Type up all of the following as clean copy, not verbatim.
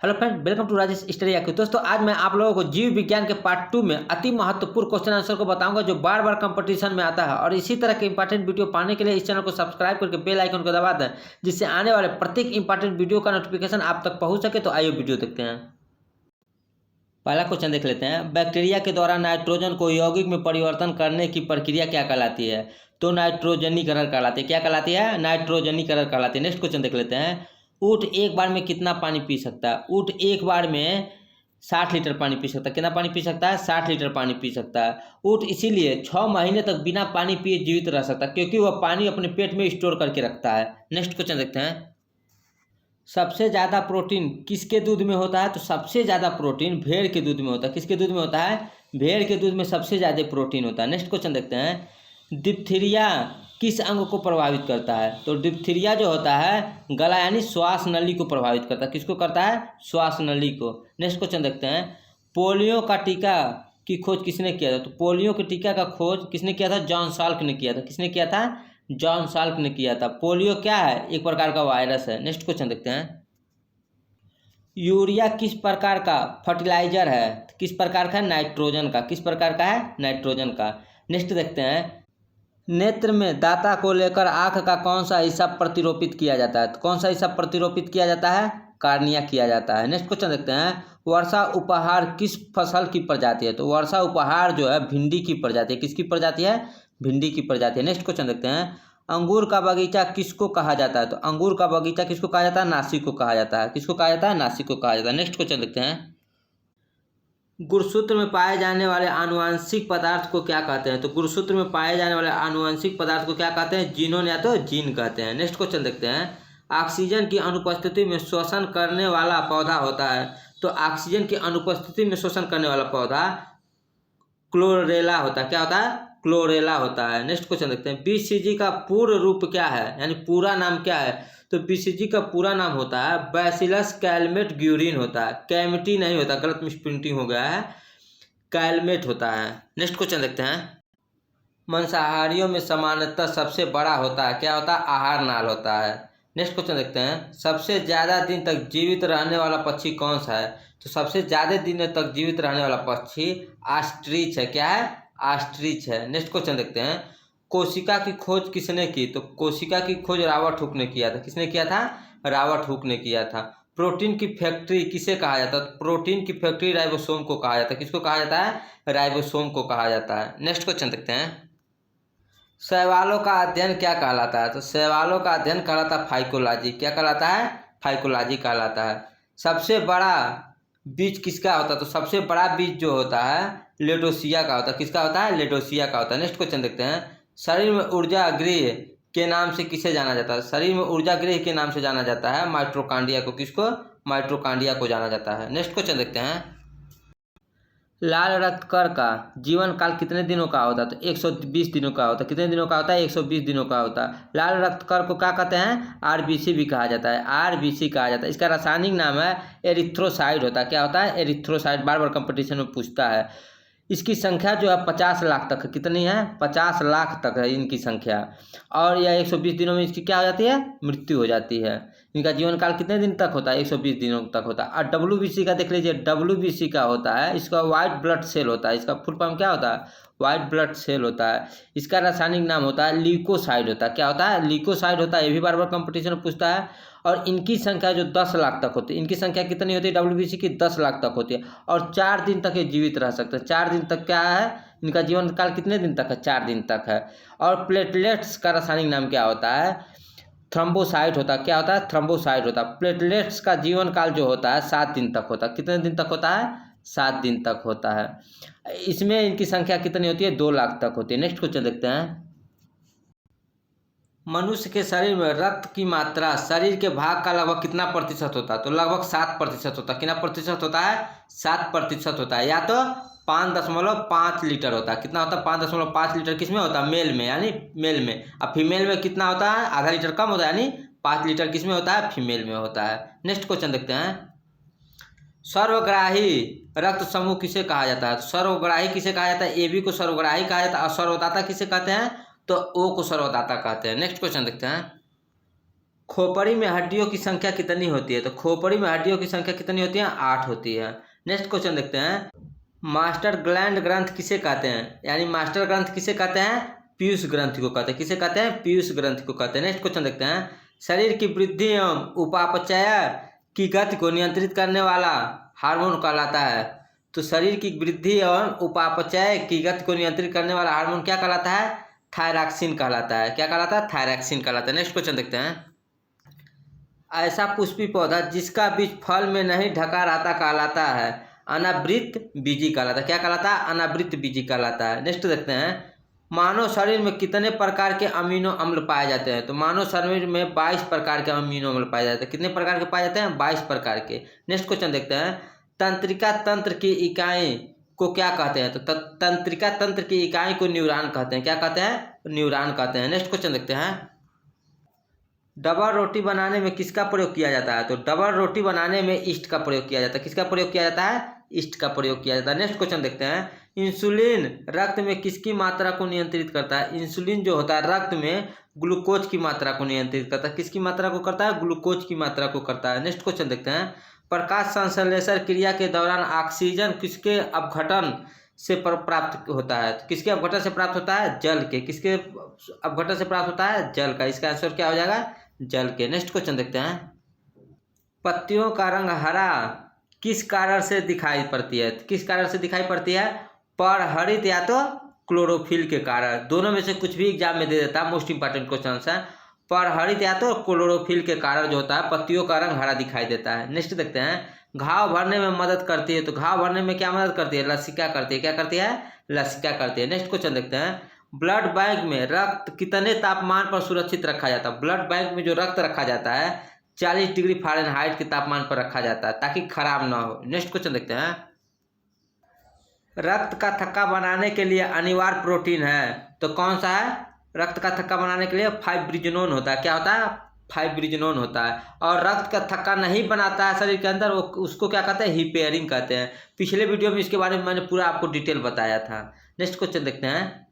Hello friend, welcome to Rajesh study IQ. दोस्तों, आज मैं आप लोगों को जीव विज्ञान के पार्ट 2 में अति महत्वपूर्ण क्वेश्चन आंसर को बताऊंगा जो बार बार कंपटीशन में आता है। और इसी तरह के इंपॉर्टेंट वीडियो पाने के लिए इस चैनल को सब्सक्राइब करके बेल आइकन को दबा दें, जिससे आने वाले प्रत्येक इंपॉर्टेंट वीडियो का नोटिफिकेशन आप तक पहुंच सके। तो आइए वीडियो देखते हैं। पहला क्वेश्चन देख लेते हैं। बैक्टीरिया के द्वारा नाइट्रोजन को यौगिक में परिवर्तन करने की प्रक्रिया क्या कहलाती है? तो नाइट्रोजनीकरण कहलाती है। क्या कहलाती है? नाइट्रोजनीकरण कहलाती है। नेक्स्ट क्वेश्चन देख लेते हैं। ऊँट एक बार में कितना पानी पी सकता है? ऊँट एक बार में 60 लीटर पानी पी सकता है। कितना पानी पी सकता है? 60 लीटर पानी पी सकता है। ऊँट इसीलिए 6 महीने तक बिना पानी पिए जीवित रह सकता है, क्योंकि वह पानी अपने पेट में स्टोर करके रखता है। नेक्स्ट क्वेश्चन देखते हैं। सबसे ज़्यादा प्रोटीन किसके दूध में होता है? तो सबसे ज़्यादा प्रोटीन भेड़ के दूध में होता है। किसके दूध में होता है? भेड़ के दूध में सबसे ज़्यादा प्रोटीन होता है। नेक्स्ट क्वेश्चन देखते हैं। डिप्थीरिया किस अंग को प्रभावित करता है? तो डिप्थीरिया जो होता है गला यानी श्वास नली को प्रभावित करता है। किसको करता है? श्वास नली को। नेक्स्ट क्वेश्चन देखते हैं। पोलियो का टीका की खोज किसने किया था? तो पोलियो के टीका का खोज किसने किया था? जॉन साल्क ने किया था। किसने किया था? जॉन साल्क ने किया था। पोलियो क्या है? एक प्रकार का वायरस है। नेक्स्ट क्वेश्चन देखते हैं। यूरिया किस प्रकार का फर्टिलाइजर है? किस प्रकार का है? नाइट्रोजन का। किस प्रकार का है? नाइट्रोजन का। नेक्स्ट देखते हैं। नेत्र में दाता को लेकर आंख का कौन सा हिस्सा प्रतिरोपित किया जाता है? तो कौन सा हिस्सा प्रतिरोपित किया जाता है? कार्निया किया जाता है। नेक्स्ट क्वेश्चन देखते हैं। वर्षा उपहार किस फसल की प्रजाति है? तो वर्षा उपहार जो है भिंडी की प्रजाति है। किसकी प्रजाति है? भिंडी की प्रजाति है। नेक्स्ट क्वेश्चन देखते हैं। अंगूर का बगीचा किसको कहा जाता है? तो अंगूर का बगीचा किसको कहा जाता है? नासिक को कहा जाता है। किसको कहा जाता है? नासिक को कहा जाता है। नेक्स्ट क्वेश्चन देखते हैं। गुणसूत्र में पाए जाने वाले आनुवंशिक पदार्थ को क्या कहते हैं? तो गुणसूत्र में पाए जाने वाले आनुवंशिक पदार्थ को क्या कहते हैं? जीनोन या तो जीन कहते हैं। नेक्स्ट क्वेश्चन देखते हैं। ऑक्सीजन की अनुपस्थिति में श्वसन करने वाला पौधा होता है। तो ऑक्सीजन की अनुपस्थिति में श्वसन करने वाला पौधा क्लोरेला होता है। क्या होता है? क्लोरेला होता है। नेक्स्ट क्वेश्चन देखते हैं। बीसीजी का पूर्ण रूप क्या है, यानी पूरा नाम क्या है? तो बीसीजी का पूरा नाम होता है बैसिलस कैलमेट ग्यूरिन होता है। कैमिटी नहीं होता, गलत मिसप्रिंटिंग हो गया है, कैलमेट होता है। नेक्स्ट क्वेश्चन देखते हैं। मांसाहारियों में सामान्यतः सबसे बड़ा होता है, क्या होता है? आहार नाल होता है। नेक्स्ट क्वेश्चन देखते हैं। सबसे ज़्यादा दिन तक जीवित रहने वाला पक्षी कौन सा है? तो सबसे ज़्यादा दिन तक जीवित रहने वाला पक्षी ऑस्ट्रिच है। क्या है? ऑस्ट्रिच है। नेक्स्ट क्वेश्चन देखते हैं। कोशिका की खोज किसने की? तो कोशिका की खोज रॉबर्ट हुक ने किया था। किसने किया था? रॉबर्ट हुक ने किया था। प्रोटीन की फैक्ट्री किसे कहा जाता है? प्रोटीन की फैक्ट्री राइबोसोम को कहा जाता है। किसको कहा जाता है? राइबोसोम को कहा जाता है। नेक्स्ट क्वेश्चन देखते हैं। शैवालों का अध्ययन क्या कहलाता है? तो शैवालों का अध्ययन कहलाता है फाइकोलॉजी। क्या कहलाता है? फाइकोलॉजी कहलाता है। सबसे बड़ा बीज किसका होता है? तो सबसे बड़ा बीज जो होता है लेडोसिया का होता है। किसका होता है? लेडोसिया का होता है। नेक्स्ट क्वेश्चन देखते हैं। शरीर में ऊर्जा गृह के नाम से किसे जाना जाता है? शरीर में ऊर्जा गृह के नाम से जाना जाता है माइटोकॉन्ड्रिया को। किसको? माइटोकॉन्ड्रिया को जाना जाता है। नेक्स्ट क्वेश्चन देखते हैं। लाल रक्त कण का जीवन काल कितने दिनों का होता है? तो 120 दिनों का होता है। कितने दिनों का होता है? 120 दिनों का होता है। लाल रक्त कण को क्या कहते हैं? आरबीसी भी कहा जाता है। आरबीसी कहा जाता है। इसका रासायनिक नाम है एरिथ्रोसाइड होता है। क्या होता है? एरिथ्रोसाइड। बार बार कंपटीशन में पूछता है। इसकी संख्या जो है 50 लाख तक है। कितनी है? 50 लाख तक है इनकी संख्या। और यह 120 दिनों में इसकी क्या हो जाती है? मृत्यु हो जाती है। इनका जीवन काल कितने दिन तक होता है? 120 दिनों तक होता है। और डब्ल्यूबीसी का देख लीजिए। डब्ल्यूबीसी का होता है, इसका वाइट ब्लड सेल होता है। इसका फुल फॉर्म क्या होता है? वाइट ब्लड सेल होता है। इसका रासायनिक नाम होता है ल्यूकोसाइड होता है। क्या होता है? ल्यूकोसाइड होता है। ये भी बार बार कंपटीशन में पूछता है। और इनकी संख्या जो 10 लाख तक होती है। इनकी संख्या कितनी होती है? डब्ल्यूबीसी की 10 लाख तक होती है। और 4 दिन तक ये जीवित रह सकते हैं। 4 दिन तक क्या है? इनका जीवन काल कितने दिन तक है? 4 दिन तक है। और प्लेटलेट्स का रासायनिक नाम क्या होता है? थ्रोम्बोसाइट होता है। क्या होता है? थ्रोम्बोसाइट होता है। प्लेटलेट्स का जीवन काल जो होता है 7 दिन तक होता है। कितने दिन तक होता है? 7 दिन तक होता है। इसमें इनकी संख्या कितनी होती है? 2 लाख तक होती है। नेक्स्ट क्वेश्चन देखते हैं। मनुष्य के शरीर में रक्त की मात्रा शरीर के भाग का लगभग कितना प्रतिशत होता है? तो लगभग 7% होता है। कितना प्रतिशत होता है? 7% होता है। या तो 5.5 लीटर होता है। कितना होता है? 5.5 लीटर किस में होता है? मेल में, यानी मेल में। अब फीमेल में कितना होता है? आधा लीटर कम होता है, यानी 5 लीटर किस में होता है? फीमेल में होता है। नेक्स्ट क्वेश्चन देखते हैं। सर्वग्राही रक्त समूह किसे कहा जाता है? तो सर्वग्राही किसे कहा जाता है? AB को सर्वग्राही कहा जाता है। और सर्वदाता किसे कहते हैं? तो O को सर्वदाता कहते हैं। नेक्स्ट क्वेश्चन देखते हैं। खोपड़ी में हड्डियों की संख्या कितनी होती है? तो खोपड़ी में हड्डियों की संख्या कितनी होती है? 8 होती है। नेक्स्ट क्वेश्चन देखते हैं, मास्टर ग्लैंड ग्रंथ किसे कहते हैं? यानी मास्टर ग्रंथ किसे कहते हैं? पीयूष ग्रंथि को कहते हैं। किसे कहते हैं? पीयूष ग्रंथि को कहते हैं। नेक्स्ट क्वेश्चन देखते हैं, शरीर की वृद्धि एवं उपापचय की गति को नियंत्रित करने वाला हार्मोन कहलाता है। तो शरीर की वृद्धि एवं उपापचय की गति को नियंत्रित करने वाला हार्मोन क्या कहलाता है? थायरॉक्सिन कहलाता है। क्या कहलाता है? थायरॉक्सिन कहलाता है। नेक्स्ट क्वेश्चन देखते हैं, ऐसा पुष्पी पौधा जिसका बीज फल में नहीं ढका रहता कहलाता है अनावृत बीजी कहलाता है। क्या कहलाता है? अनावृत बीजी कहलाता है। नेक्स्ट देखते हैं, मानव शरीर में कितने प्रकार के अमीनो अम्ल पाए जाते हैं? तो मानव शरीर में 22 प्रकार के अमीनो अम्ल पाए जाते हैं। कितने प्रकार के पाए जाते हैं? 22 प्रकार के। नेक्स्ट क्वेश्चन देखते हैं, तंत्रिका तंत्र की इकाई को क्या कहते हैं? तो तंत्रिका तंत्र की इकाई को न्यूरॉन कहते हैं। क्या कहते हैं? न्यूरॉन कहते हैं। नेक्स्ट क्वेश्चन देखते हैं, डबल रोटी बनाने में किसका प्रयोग किया जाता है? तो डबल रोटी बनाने में ईस्ट का प्रयोग किया जाता है। किसका प्रयोग किया जाता है? ईस्ट का प्रयोग किया जाता है। नेक्स्ट क्वेश्चन देखते हैं, इंसुलिन रक्त में किसकी मात्रा को नियंत्रित करता है? इंसुलिन जो होता है रक्त में ग्लूकोज की मात्रा को नियंत्रित करता है। किसकी मात्रा को करता है? ग्लूकोज की मात्रा को करता है। नेक्स्ट क्वेश्चन देखते हैं, प्रकाश संश्लेषण क्रिया के दौरान ऑक्सीजन किसके अपघटन से प्राप्त होता है? तो किसके अपघटन से प्राप्त होता है? जल के। किसके अपघटन से प्राप्त होता है? जल का। इसका आंसर क्या हो जाएगा? जल के। नेक्स्ट क्वेश्चन देखते हैं, पत्तियों का रंग हरा किस कारण से दिखाई पड़ती है? किस कारण से दिखाई पड़ती है? परहरित या तो क्लोरोफिल के कारण। दोनों में से कुछ भी एग्जाम में दे देता है। मोस्ट इंपॉर्टेंट क्वेश्चन है, परहरित या तो क्लोरोफिल के कारण जो होता है पत्तियों का रंग हरा दिखाई देता है। नेक्स्ट देखते हैं, घाव भरने में मदद करती है। तो घाव भरने में क्या मदद करती है? लसिका करती है। क्या करती है? लसिका करती है। नेक्स्ट क्वेश्चन देखते हैं, ब्लड बैंक में रक्त कितने तापमान पर सुरक्षित रखा जाता है? ब्लड बैंक में जो रक्त रखा जाता है 40 डिग्री फ़ारेनहाइट के तापमान पर रखा जाता है ताकि खराब ना हो। नेक्स्ट क्वेश्चन देखते हैं, रक्त का थक्का बनाने के लिए अनिवार्य प्रोटीन है तो कौन सा है? रक्त का थक्का बनाने के लिए फाइब्रिनोन होता है। क्या होता है? फाइब्रिनोन होता है। और रक्त का थक्का नहीं बनाता है शरीर के अंदर, वो उसको क्या कहते हैं? हिपेरिन कहते हैं। पिछले वीडियो में इसके बारे में मैंने पूरा आपको डिटेल बताया था। नेक्स्ट क्वेश्चन देखते हैं,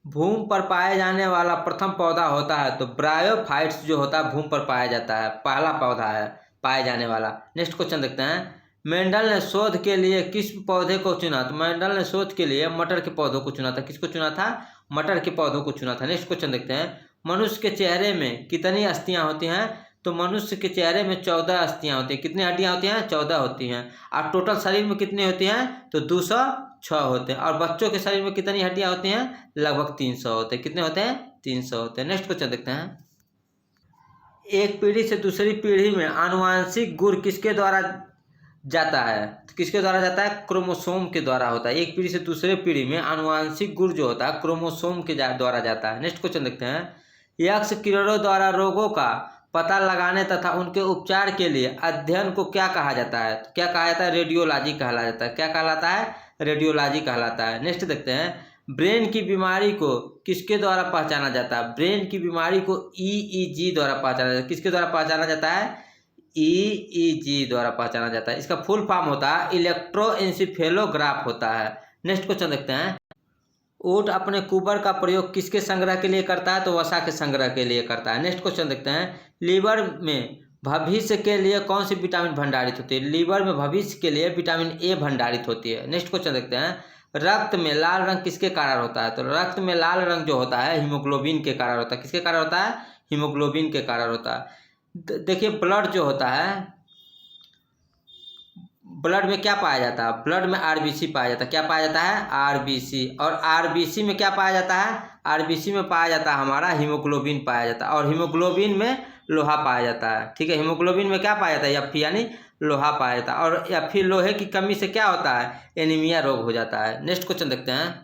भूमि पर पाए जाने वाला प्रथम पौधा होता है। तो ब्रायोफाइट्स जो होता है भूमि पर पाया जाता है, पहला पौधा है पाए जाने वाला। नेक्स्ट क्वेश्चन देखते हैं, मेंडल ने शोध के लिए किस पौधे को चुना? तो मेंडल ने शोध के लिए मटर के पौधों को चुना था। किसको चुना था? मटर के पौधों को चुना था। नेक्स्ट क्वेश्चन देखते हैं, मनुष्य के चेहरे में कितनी अस्थियां होती हैं? तो मनुष्य के चेहरे में 14 अस्थियां होती हैं। कितनी हड्डियां होती हैं? 14 होती हैं। और टोटल शरीर में कितनी होती हैं? तो 206 होते हैं। और बच्चों के शरीर में कितनी हड्डियां होती हैं? लगभग 300 होते हैं। कितने होते हैं? 300 होते हैं। नेक्स्ट क्वेश्चन देखते हैं, एक पीढ़ी से दूसरी पीढ़ी में आनुवांशिक गुण किसके द्वारा जाता है? तो किसके द्वारा जाता है? क्रोमोसोम के द्वारा होता है। एक पीढ़ी से दूसरे पीढ़ी में आनुवांशिक गुण जो होता है क्रोमोसोम के द्वारा जाता है। नेक्स्ट क्वेश्चन देखते हैं, यक्ष किरणों द्वारा रोगों का पता लगाने तथा उनके उपचार के लिए अध्ययन को क्या कहा जाता है? तो क्या कहा जाता है? रेडियोलॉजी कहला जाता है। क्या कहलाता है? रेडियोलॉजी कहलाता है। नेक्स्ट देखते हैं, ब्रेन की बीमारी को किसके द्वारा पहचाना जाता है? ब्रेन की बीमारी को EEG द्वारा पहचाना जाता है। किसके द्वारा पहचाना जाता है? EEG द्वारा पहचाना जाता है। इसका फुल फॉर्म होता है इलेक्ट्रोएंसेफेलोग्राफ होता है। नेक्स्ट क्वेश्चन देखते हैं, ऊँट अपने कुबर का प्रयोग किसके संग्रह के लिए करता है? तो वसा के संग्रह के लिए करता है। नेक्स्ट क्वेश्चन देखते हैं, लीवर में भविष्य के लिए कौन सी विटामिन भंडारित होती है? लीवर में भविष्य के लिए विटामिन ए भंडारित होती है। नेक्स्ट क्वेश्चन देखते हैं, रक्त में लाल रंग किसके कारण होता है? तो रक्त में लाल रंग जो होता है हीमोग्लोबिन के कारण होता है। किसके कारण होता है? हीमोग्लोबिन के कारण होता है। देखिए, ब्लड जो होता है, ब्लड में क्या पाया जाता है? ब्लड में RBC पाया जाता है। क्या पाया जाता है? RBC। और RBC में क्या पाया जाता है? RBC में पाया जाता है हमारा हीमोग्लोबिन पाया जाता है। और हीमोग्लोबिन में लोहा पाया जाता है। ठीक है, हीमोग्लोबिन में क्या पाया जाता है? Fe यानी लोहा पाया जाता है। और Fe लोहे की कमी से क्या होता है? एनीमिया रोग हो जाता है। नेक्स्ट क्वेश्चन देखते हैं,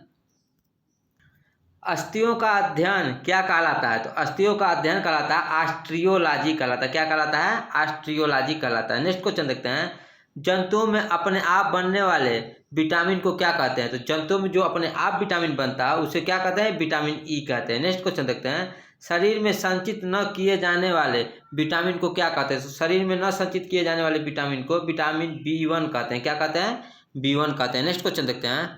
अस्थियों का अध्ययन क्या कहलाता है? तो अस्थियों का अध्ययन कहलाता है ऑस्टियोलॉजी कहलाता है। क्या कहलाता है? ऑस्टियोलॉजी कहलाता है। नेक्स्ट क्वेश्चन देखते हैं, जंतुओं में अपने आप बनने वाले विटामिन को क्या कहते हैं? तो जंतुओं में जो अपने आप विटामिन बनता है उसे क्या कहते हैं? विटामिन E कहते हैं। नेक्स्ट क्वेश्चन देखते हैं, शरीर में संचित न किए जाने वाले विटामिन को क्या कहते हैं? तो शरीर में न संचित किए जाने वाले विटामिन को विटामिन B1 कहते हैं। क्या कहते हैं? B1 कहते हैं। नेक्स्ट क्वेश्चन देखते हैं,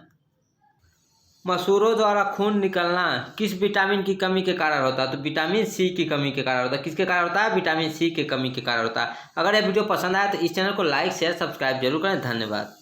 मसूरों द्वारा खून निकलना किस विटामिन की कमी के कारण होता है? तो विटामिन सी की कमी के कारण होता है। किसके कारण होता है? विटामिन सी की कमी के कारण होता है। अगर यह वीडियो पसंद आया तो इस चैनल को लाइक शेयर सब्सक्राइब जरूर करें। धन्यवाद।